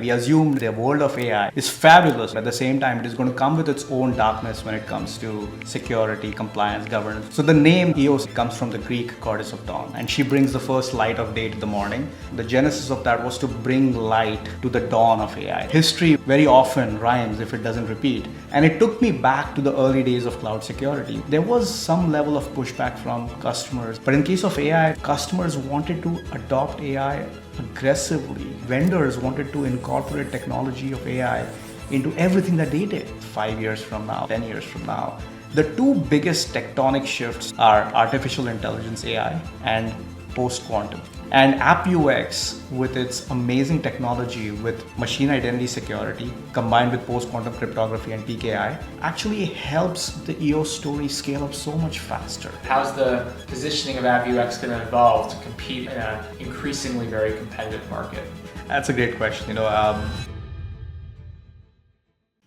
We assumed the world of AI is fabulous. At the same time, it is going to come with its own darkness when it comes to security, compliance, governance. So the name Eos comes from the Greek goddess of dawn, and she brings the first light of day to the morning. The genesis of that was to bring light to the dawn of AI. History very often rhymes if it doesn't repeat. And it took me back to the early days of cloud security. There was some level of pushback from customers. But in case of AI, customers wanted to adopt AI aggressively. Vendors wanted to incorporate technology of AI into everything that they did. 5 years from now, 10 years from now. The two biggest tectonic shifts are artificial intelligence AI and post-quantum. And AppViewX, with its amazing technology with machine identity security combined with post-quantum cryptography and PKI, actually helps the EOS story scale up so much faster. How's the positioning of AppViewX going to evolve to compete in an increasingly very competitive market? That's a great question.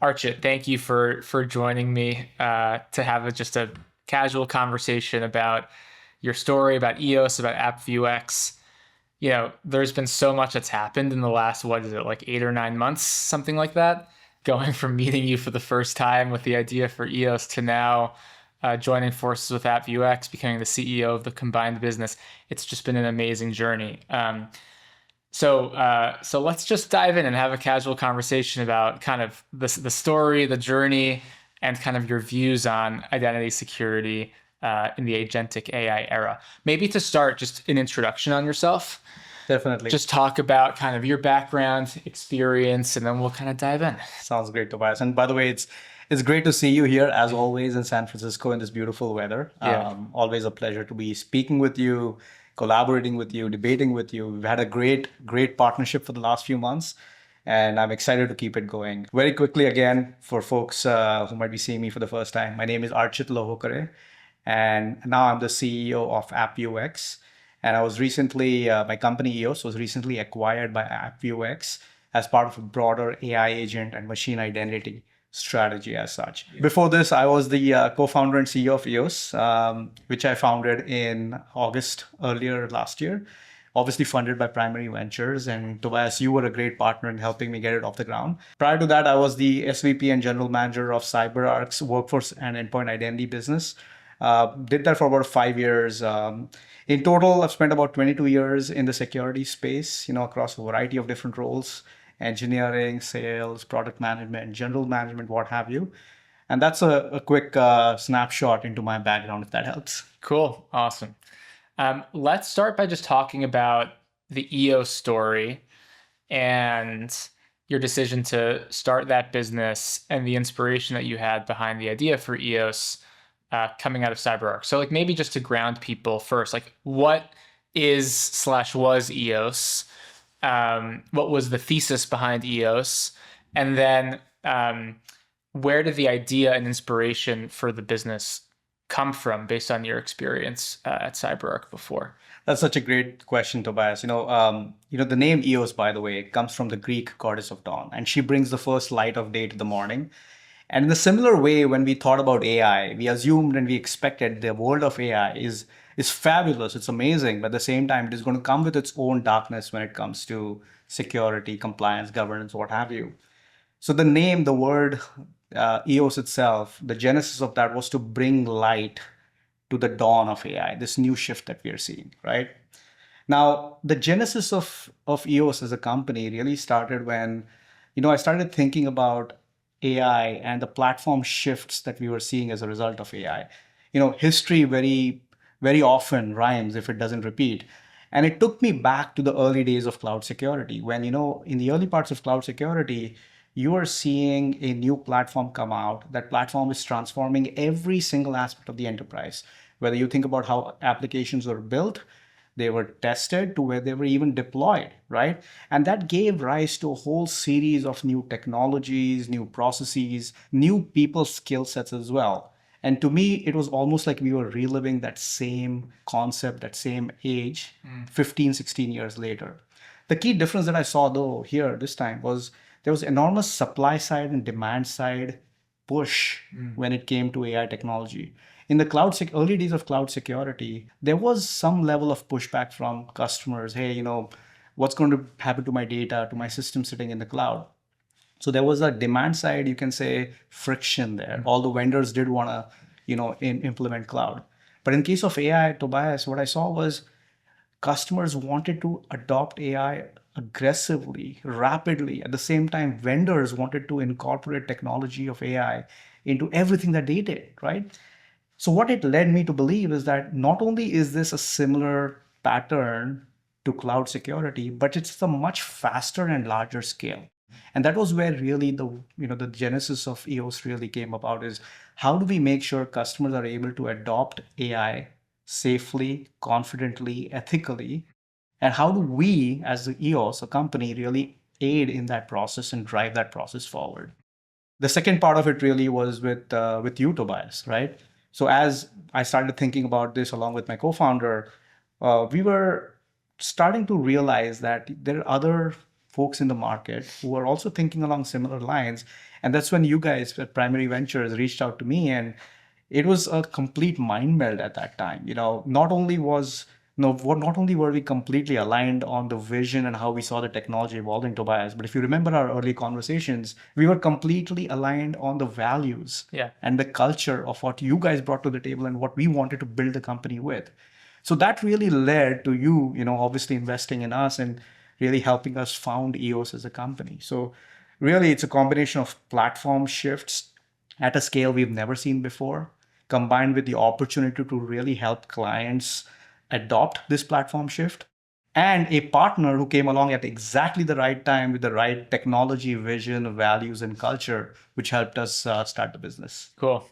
Archit, thank you for joining me to have just a casual conversation about your story, about EOS, about AppViewX. There's been so much that's happened in the last, 8 or 9 months, something like that. Going from meeting you for the first time with the idea for EOS to now joining forces with AppViewX, becoming the CEO of the combined business. It's just been an amazing journey. So let's just dive in and have a casual conversation about kind of the story, the journey, and kind of your views on identity security in the agentic AI era. Maybe to start, just an introduction on yourself. Definitely. Just talk about kind of your background, experience, and then we'll kind of dive in. Sounds great, Tobias. And by the way, it's great to see you here, as always, in San Francisco in this beautiful weather. Yeah. Always a pleasure to be speaking with you, collaborating with you, debating with you. We've had a great partnership for the last few months, and I'm excited to keep it going. Very quickly, again, for folks who might be seeing me for the first time, my name is Archit Lohokare, and now I'm the CEO of AppViewX. And I was recently, my company EOS was recently acquired by AppViewX as part of a broader AI agent and machine identity strategy as such. Yeah. Before this, I was the co-founder and CEO of EOS, which I founded in August earlier last year, obviously funded by Primary Ventures. And Tobias, you were a great partner in helping me get it off the ground. Prior to that, I was the SVP and General Manager of CyberArk's workforce and endpoint identity business. Did that for about 5 years. In total, I've spent about 22 years in the security space, across a variety of different roles: engineering, sales, product management, general management, what have you. And that's a quick snapshot into my background, if that helps. Cool. Awesome. Let's start by just talking about the EOS story and your decision to start that business and the inspiration that you had behind the idea for EOS coming out of CyberArk. So maybe just to ground people first, what is/was EOS? What was the thesis behind EOS? And then where did the idea and inspiration for the business come from based on your experience at CyberArk before? That's such a great question, Tobias. The name Eos, by the way, comes from the Greek goddess of dawn, and she brings the first light of day to the morning. And in a similar way, when we thought about AI, we assumed and we expected the world of AI is fabulous, it's amazing, but at the same time, it is going to come with its own darkness when it comes to security, compliance, governance, what have you. So the name, the word EOS itself, the genesis of that was to bring light to the dawn of AI, this new shift that we are seeing, right? Now, the genesis of EOS as a company really started when, I started thinking about AI and the platform shifts that we were seeing as a result of AI. History very often rhymes if it doesn't repeat. And it took me back to the early days of cloud security when, in the early parts of cloud security, you are seeing a new platform come out. That platform is transforming every single aspect of the enterprise. Whether you think about how applications were built, they were tested, to where they were even deployed, right? And that gave rise to a whole series of new technologies, new processes, new people's skill sets as well. And to me, it was almost like we were reliving that same concept, that same age, 15, 16 years later. The key difference that I saw, though, here this time was there was enormous supply side and demand side push when it came to AI technology. In the early days of cloud security, there was some level of pushback from customers. Hey, What's going to happen to my data, to my system sitting in the cloud? So there was a demand side, you can say, friction there. All the vendors did want to, implement cloud. But in case of AI, Tobias, what I saw was customers wanted to adopt AI aggressively, rapidly. At the same time, vendors wanted to incorporate technology of AI into everything that they did, right? So what it led me to believe is that not only is this a similar pattern to cloud security, but it's a much faster and larger scale. And that was where really the genesis of EOS really came about, is how do we make sure customers are able to adopt AI safely, confidently, ethically, and how do we as the EOS, a company, really aid in that process and drive that process forward? The second part of it really was with you, Tobias, right? So as I started thinking about this along with my co-founder, we were starting to realize that there are other folks in the market who are also thinking along similar lines, and that's when you guys at Primary Ventures reached out to me, and it was a complete mind meld at that time. Not only was no, not only were we completely aligned on the vision and how we saw the technology evolving, Tobias, but if you remember our early conversations, we were completely aligned on the values and the culture of what you guys brought to the table and what we wanted to build the company with. So that really led to you, obviously investing in us and really helping us found EOS as a company. So really, it's a combination of platform shifts at a scale we've never seen before, combined with the opportunity to really help clients adopt this platform shift, and a partner who came along at exactly the right time with the right technology, vision, values, and culture, which helped us start the business. Cool.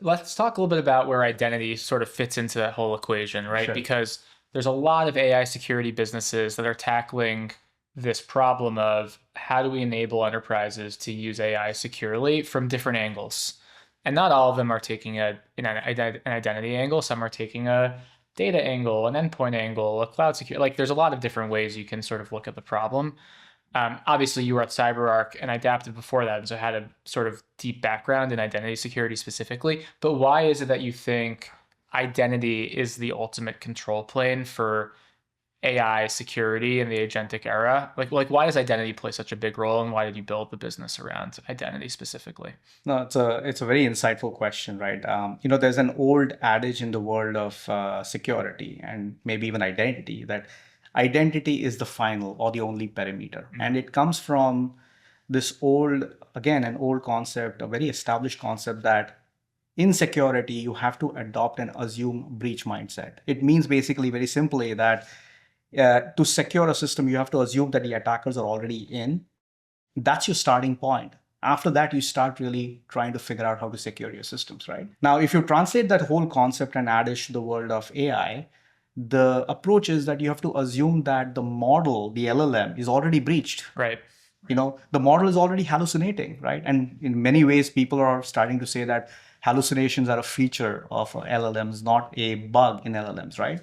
Let's talk a little bit about where identity sort of fits into that whole equation, right? Sure. Because there's a lot of AI security businesses that are tackling this problem of how do we enable enterprises to use AI securely from different angles. And not all of them are taking an identity angle. Some are taking a data angle, an endpoint angle, a cloud security. Like there's a lot of different ways you can sort of look at the problem. Obviously, you were at CyberArk and I adapted before that, and so had a sort of deep background in identity security specifically. But why is it that you think identity is the ultimate control plane for AI security in the agentic era? Like why does identity play such a big role, and why did you build the business around identity specifically? No, it's a very insightful question, right? There's an old adage in the world of security and maybe even identity, that identity is the final or the only perimeter, and it comes from this an old concept, a very established concept, that in security you have to adopt and assume breach mindset. It means basically, very simply, that to secure a system, you have to assume that the attackers are already in. That's your starting point. After that, you start really trying to figure out how to secure your systems, right? Now, if you translate that whole concept and add it to the world of AI, the approach is that you have to assume that the model, the LLM, is already breached. Right. The model is already hallucinating, right? And in many ways, people are starting to say that hallucinations are a feature of LLMs, not a bug in LLMs, right?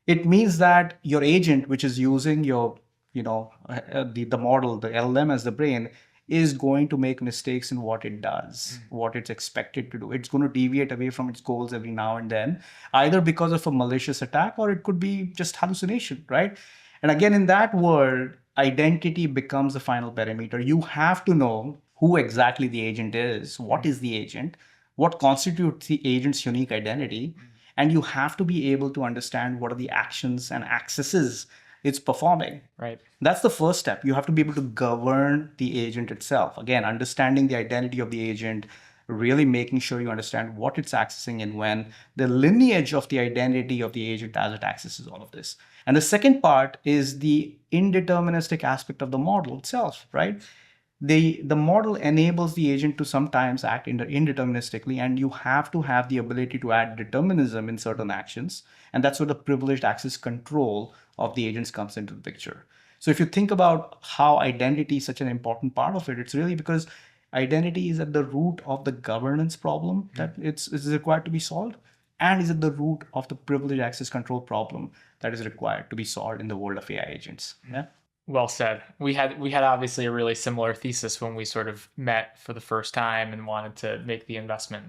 It means that your agent, which is using your, the model, the LLM as the brain, is going to make mistakes in what it does, what it's expected to do. It's going to deviate away from its goals every now and then, either because of a malicious attack or it could be just hallucination, right? And again, in that world, identity becomes the final parameter. You have to know who exactly the agent is, what is the agent, what constitutes the agent's unique identity, and you have to be able to understand what are the actions and accesses it's performing. Right. That's the first step. You have to be able to govern the agent itself. Again, understanding the identity of the agent, really making sure you understand what it's accessing and when, the lineage of the identity of the agent as it accesses all of this. And the second part is the indeterministic aspect of the model itself, right? The model enables the agent to sometimes act indeterministically, and you have to have the ability to add determinism in certain actions. And that's where the privileged access control of the agents comes into the picture. So if you think about how identity is such an important part of it, it's really because identity is at the root of the governance problem that is required to be solved, and is at the root of the privileged access control problem that is required to be solved in the world of AI agents. Yeah. Well said. We had obviously a really similar thesis when we sort of met for the first time and wanted to make the investment.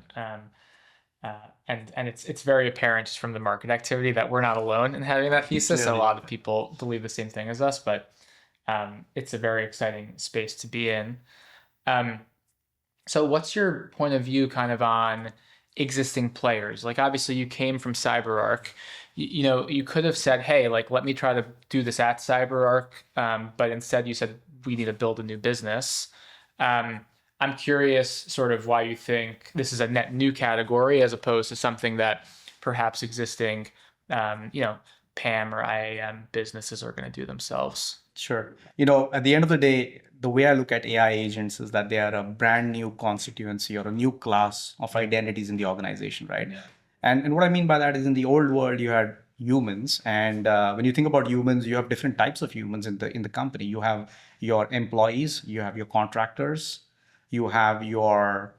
And it's very apparent just from the market activity that we're not alone in having that thesis. A Clearly. lot of people believe the same thing as us, but it's a very exciting space to be in. Um, so what's your point of view kind of on existing players? Like obviously you came from CyberArk. You know, you could have said, hey, like let me try to do this at CyberArk, but instead you said we need to build a new business. Um, I'm curious sort of why you think this is a net new category as opposed to something that perhaps existing, you know, PAM or IAM businesses are going to do themselves. Sure. You know, at the end of the day, the way I look at AI agents is that they are a brand new constituency or a new class of identities in the organization, right? Yeah. And what I mean by that is in the old world, you had humans. And when you think about humans, you have different types of humans in the company. You have your employees, you have your contractors, you have your,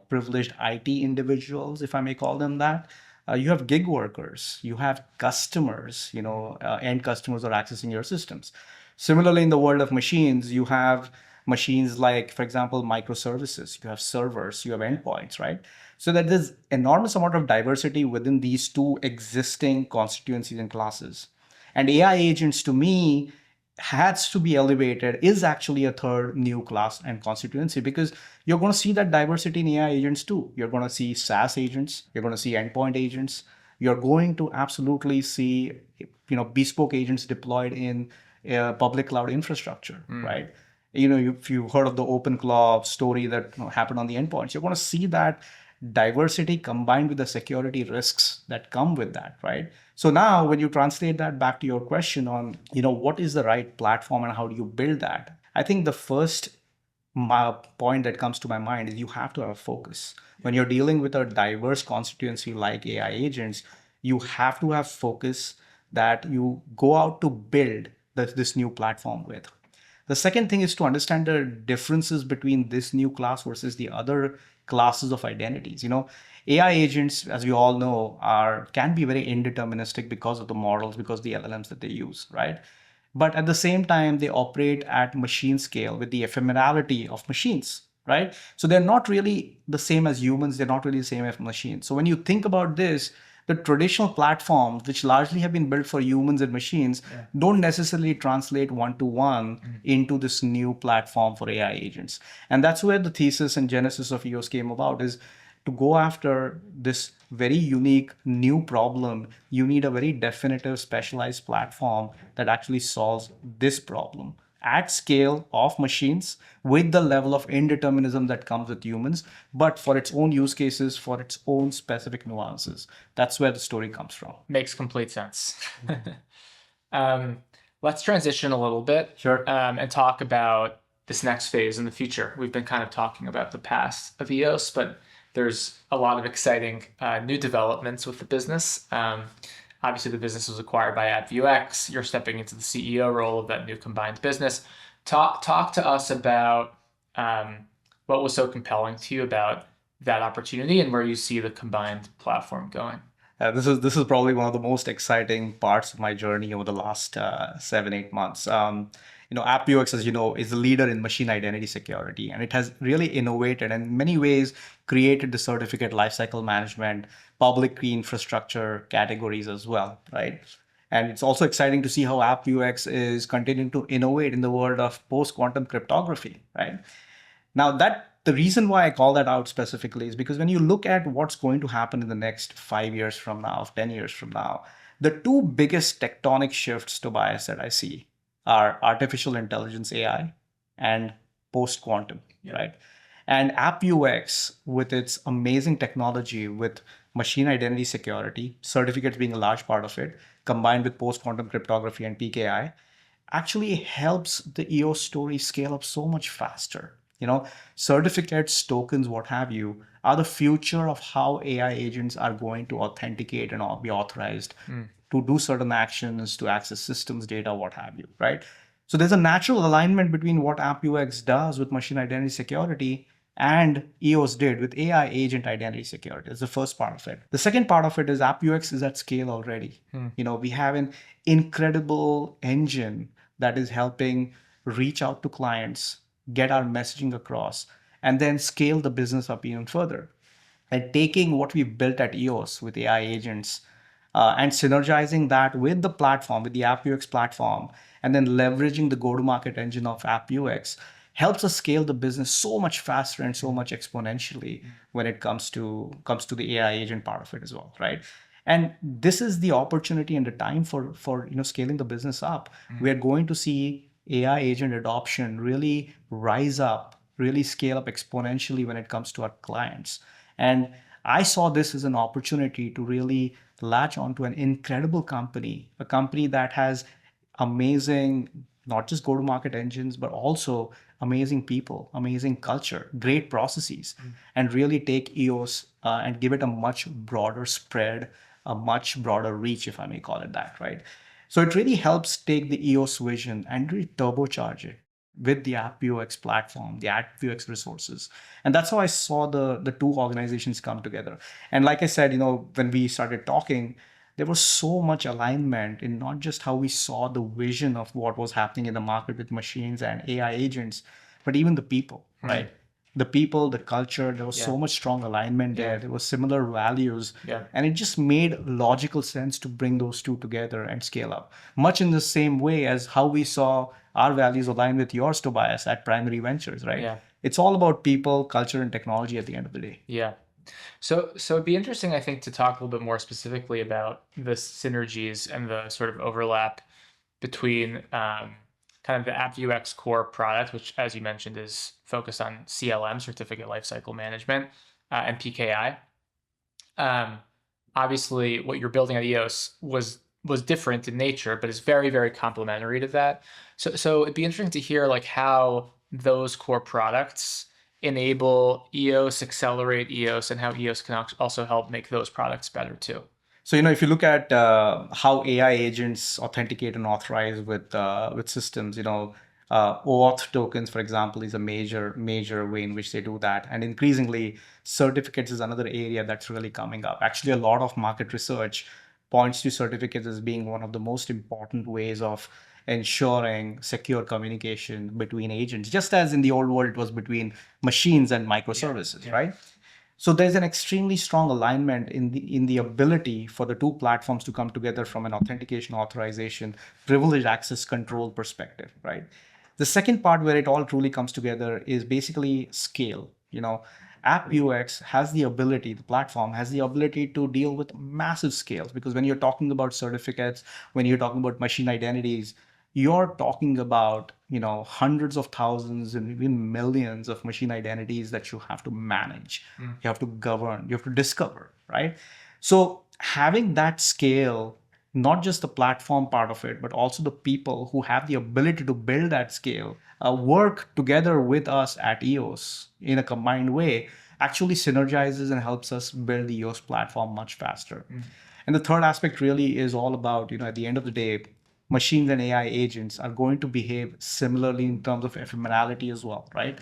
privileged IT individuals, if I may call them that. You have gig workers, you have customers, end customers are accessing your systems. Similarly, in the world of machines, you have machines like, for example, microservices, you have servers, you have endpoints, right? So that there's enormous amount of diversity within these two existing constituencies and classes. And AI agents, to me, has to be elevated, is actually a third new class and constituency, because you're going to see that diversity in AI agents too. You're going to see SaaS agents, you're going to see endpoint agents, you're going to absolutely see bespoke agents deployed in public cloud infrastructure, right? If you've heard of the OpenClaw story that happened on the endpoints, you're going to see that diversity combined with the security risks that come with that, right? So now when you translate that back to your question on, what is the right platform and how do you build that? I think the first point that comes to my mind is you have to have a focus. When you're dealing with a diverse constituency like AI agents, you have to have focus that you go out to build this new platform with. The second thing is to understand the differences between this new class versus the other classes of identities. AI agents, as we all know, can be very indeterministic because of the models, because of the LLMs that they use, right? But at the same time, they operate at machine scale with the ephemerality of machines, right? So they're not really the same as humans. They're not really the same as machines. So when you think about this, the traditional platforms, which largely have been built for humans and machines, don't necessarily translate one-to-one into this new platform for AI agents. And that's where the thesis and genesis of EOS came about, is to go after this very unique new problem. You need a very definitive specialized platform that actually solves this problem at scale of machines with the level of indeterminism that comes with humans, but for its own use cases, for its own specific nuances. That's where the story comes from. Makes complete sense. Let's transition a little bit. Sure. And talk about this next phase in the future. We've been kind of talking about the past of EOS, but there's a lot of exciting new developments with the business. Obviously, the business was acquired by AppViewX. You're stepping into the CEO role of that new combined business. Talk to us about what was so compelling to you about that opportunity and where you see the combined platform going. This is probably one of the most exciting parts of my journey over the last 7-8 months. AppViewX, as you know, is the leader in machine identity security, and it has really innovated and in many ways created the certificate lifecycle management, public key infrastructure categories as well, right? And it's also exciting to see how AppViewX is continuing to innovate in the world of post-quantum cryptography, right? Now, the reason why I call that out specifically is because when you look at what's going to happen in the next 5 years from now, 10 years from now, the two biggest tectonic shifts, Tobias, that I see are artificial intelligence, AI, and post-quantum, right? And AppViewX, with its amazing technology, with machine identity security, certificates being a large part of it, combined with post-quantum cryptography and PKI, actually helps the EOS story scale up so much faster. Certificates, tokens, what have you, are the future of how AI agents are going to authenticate and be authorized to do certain actions, to access systems data, what have you, right? So there's a natural alignment between what AppViewX does with machine identity security and EOS did with AI agent identity security. That's the first part of it. The second part of it is AppViewX is at scale already. We have an incredible engine that is helping reach out to clients, get our messaging across, and then scale the business up even further. and taking what we've built at EOS with AI agents and synergizing that with the platform, with the AppViewX platform, and then leveraging the go-to-market engine of AppViewX helps us scale the business so much faster and so much exponentially when it comes to the AI agent part of it as well, right? And this is the opportunity and the time for scaling the business up. We're going to see AI agent adoption really rise up, really scale up exponentially when it comes to our clients. And I saw this as an opportunity to really latch onto an incredible company, a company that has amazing, not just go to market engines, but also amazing people, amazing culture, great processes, and really take EOS and give it a much broader spread, a much broader reach, if I may call it that, right? So it really helps take the EOS vision and really turbocharge it with the AppViewX platform, the AppViewX resources. And that's how I saw the two organizations come together. And like I said, when we started talking, there was so much alignment in not just how we saw the vision of what was happening in the market with machines and AI agents, but even the people, right? The people, the culture, there was so much strong alignment there. There were similar values. Yeah. And it just made logical sense to bring those two together and scale up. Much in the same way as how we saw our values align with yours, Tobias, at Primary Ventures, right? Yeah. It's all about people, culture, and technology at the end of the day. Yeah. So it'd be interesting, I think, to talk a little bit more specifically about the synergies and the sort of overlap between kind of the AppViewX core product, which, as you mentioned, is focused on CLM, Certificate Lifecycle Management, and PKI. Obviously, what you're building at EOS was different in nature, but is very, very complementary to that. So it'd be interesting to hear like how those core products enable EOS, accelerate EOS, and how EOS can also help make those products better too. So, if you look at how AI agents authenticate and authorize with systems, OAuth tokens, for example, is a major way in which they do that. And increasingly, certificates is another area that's really coming up. Actually, a lot of market research points to certificates as being one of the most important ways of ensuring secure communication between agents, just as in the old world it was between machines and microservices, right? So there's an extremely strong alignment in the ability for the two platforms to come together from an authentication, authorization, privileged access control perspective, right? The second part where it all truly comes together is basically scale. AppViewX has the ability, the platform has the ability to deal with massive scales, because when you're talking about certificates, when you're talking about machine identities, you're talking about hundreds of thousands and even millions of machine identities that you have to manage, you have to govern, you have to discover, right? So having that scale, not just the platform part of it, but also the people who have the ability to build that scale, work together with us at EOS in a combined way, actually synergizes and helps us build the EOS platform much faster. And the third aspect really is all about, at the end of the day, machines and AI agents are going to behave similarly in terms of ephemerality as well, right?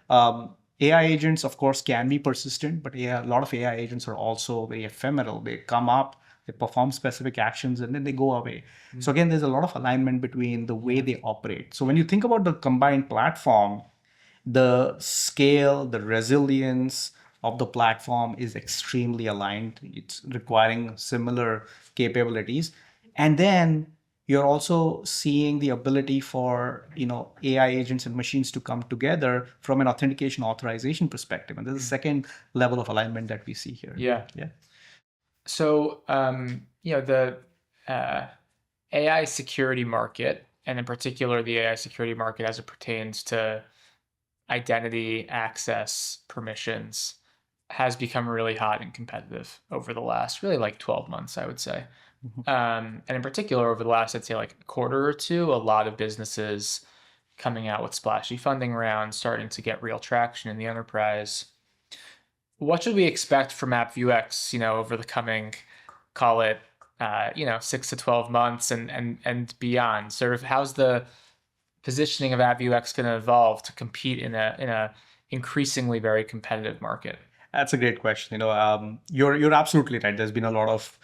AI agents, of course, can be persistent, but a lot of AI agents are also very ephemeral. They come up, they perform specific actions, and then they go away. So again, there's a lot of alignment between the way they operate. So when you think about the combined platform, the scale, the resilience of the platform is extremely aligned. It's requiring similar capabilities. And then you're also seeing the ability for AI agents and machines to come together from an authentication authorization perspective. And there's a second level of alignment that we see here. Yeah. Yeah. So the AI security market, and in particular the AI security market as it pertains to identity, access, permissions, has become really hot and competitive over the last really like 12 months, I would say. And in particular, over the last, I'd say like a quarter or two, a lot of businesses coming out with splashy funding rounds, starting to get real traction in the enterprise. What should we expect from AppViewX, over the coming, call it, 6 to 12 months and beyond? Sort of how's the positioning of AppViewX going to evolve to compete in a increasingly very competitive market? That's a great question. You're absolutely right. There's been a lot of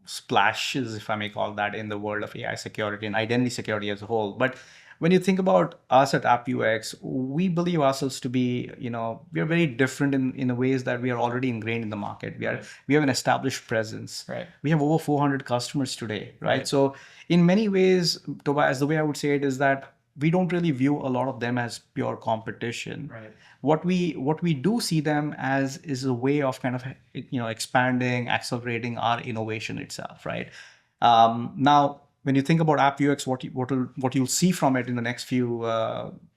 splashes, if I may call that, in the world of AI security and identity security as a whole. But when you think about us at AppViewX, we believe ourselves to be, we are very different in the ways that we are already ingrained in the market. We have an established presence. Right. We have over 400 customers today, right? Right. So in many ways, Tobias, the way I would say it is that we don't really view a lot of them as pure competition. Right. What we do see them as is a way of kind of expanding, accelerating our innovation itself, right? Now, when you think about AppViewX, what you'll see from it in the next few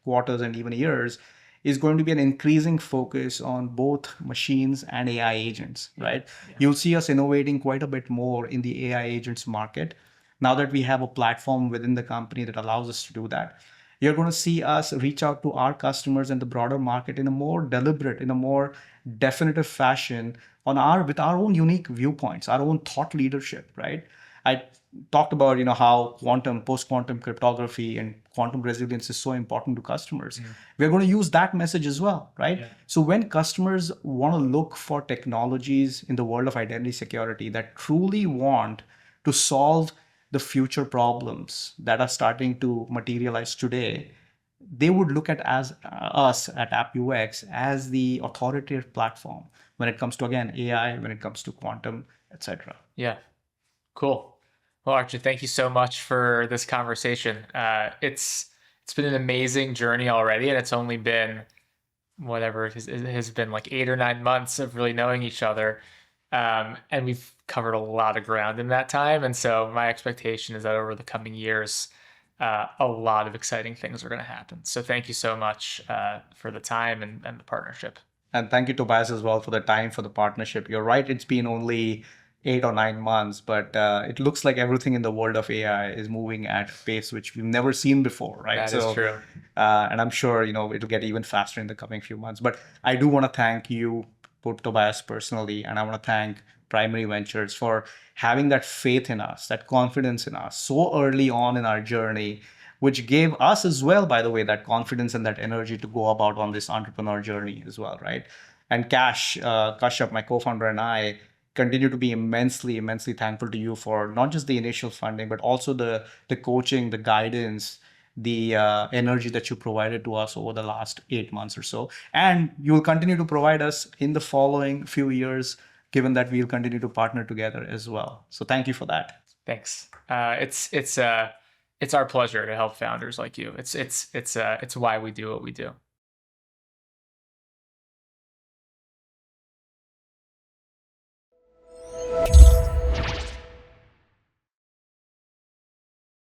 quarters and even years is going to be an increasing focus on both machines and AI agents, right? Yeah. You'll see us innovating quite a bit more in the AI agents market now that we have a platform within the company that allows us to do that. You're going to see us reach out to our customers and the broader market in a more deliberate, in a more definitive fashion with our own unique viewpoints, our own thought leadership, right? I talked about how post-quantum cryptography and quantum resilience is so important to customers. We're going to use that message as well, right? Yeah. So when customers want to look for technologies in the world of identity security that truly want to solve the future problems that are starting to materialize today, they would look at us at AppViewX as the authoritative platform when it comes to, again, AI, when it comes to quantum, etc. Yeah, cool. Well, Archit, thank you so much for this conversation. It's been an amazing journey already, and it's only been it has been like 8 or 9 months of really knowing each other. And we've covered a lot of ground in that time. And so my expectation is that over the coming years, a lot of exciting things are going to happen. So thank you so much for the time and the partnership. And thank you, Tobias, as well, for the time, for the partnership. You're right, it's been only 8 or 9 months, but it looks like everything in the world of AI is moving at a pace which we've never seen before, right? That is true. And I'm sure, it'll get even faster in the coming few months. But I do want to thank you, Tobias, personally, and I want to thank Primary Ventures for having that faith in us, that confidence in us so early on in our journey, which gave us as well, by the way, that confidence and that energy to go about on this entrepreneur journey as well, right? And Kashyap, my co-founder, and I continue to be immensely thankful to you for not just the initial funding, but also the coaching, the guidance, the energy that you provided to us over the last 8 months or so. And you will continue to provide us in the following few years, given that we'll continue to partner together as well. So thank you for that. Thanks. It's our pleasure to help founders like you. It's why we do what we do.